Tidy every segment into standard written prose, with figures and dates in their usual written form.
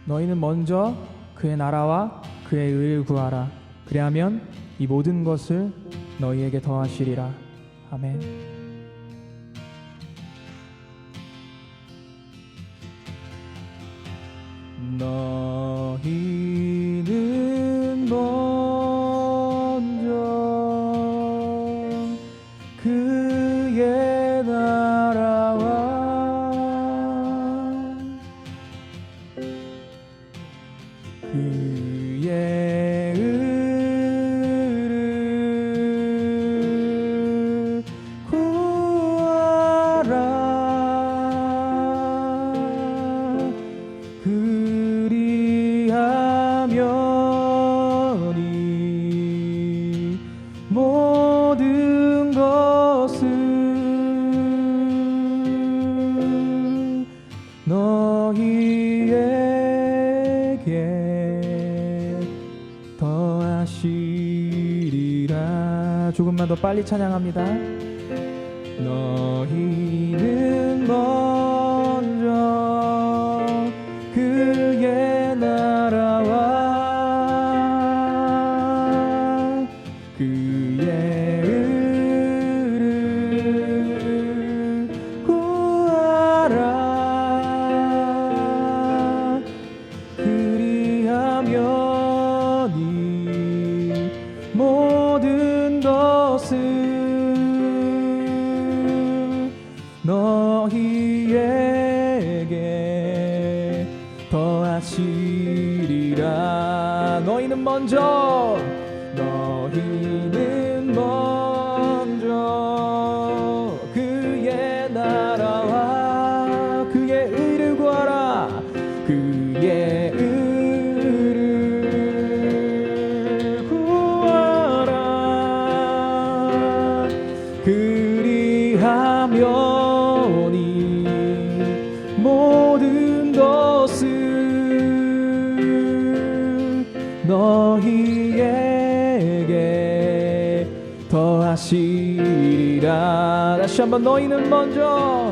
너희는 먼저 그의 나라와 그의 의를 구하라. 그리하면 이 모든 것을 너희에게 더하시리라. 아멘. 너희는 먼저 그의 나라와 그의 의를 구하라. 그리하면 이 모든 것을 너희에게 더하시리라. 조금만 더 빨리 찬양합니다. 너희는 먼저 그의 나라와 그의 의를 구하라. 그리하면 이 모든 것을 너희에게 더하시리라. 너희는 먼저 그의 나라와 그의 의를 구하라. 그의 의를 구하라. 그리하면 이 모든 것을 너희에게 더하시리라. 다시 한번 너희는 먼저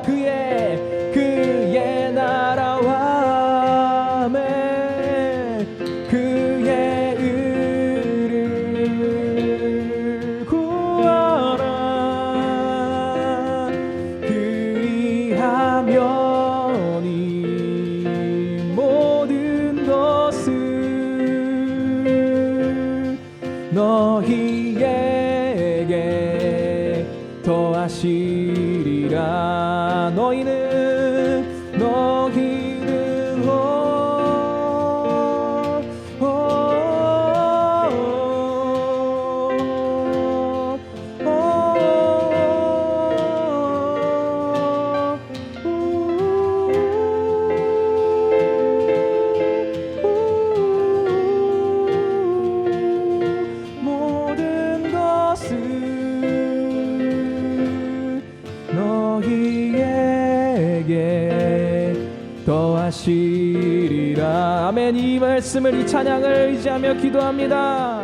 그의 나라와 그의 의를 구하라. 그리하면 이 모든 것을 너희에게 더하시리라. 너희는 모든 것을 너희에게 더하시리라. 아멘. 이 말씀을, 이 찬양을 의지하며 기도합니다.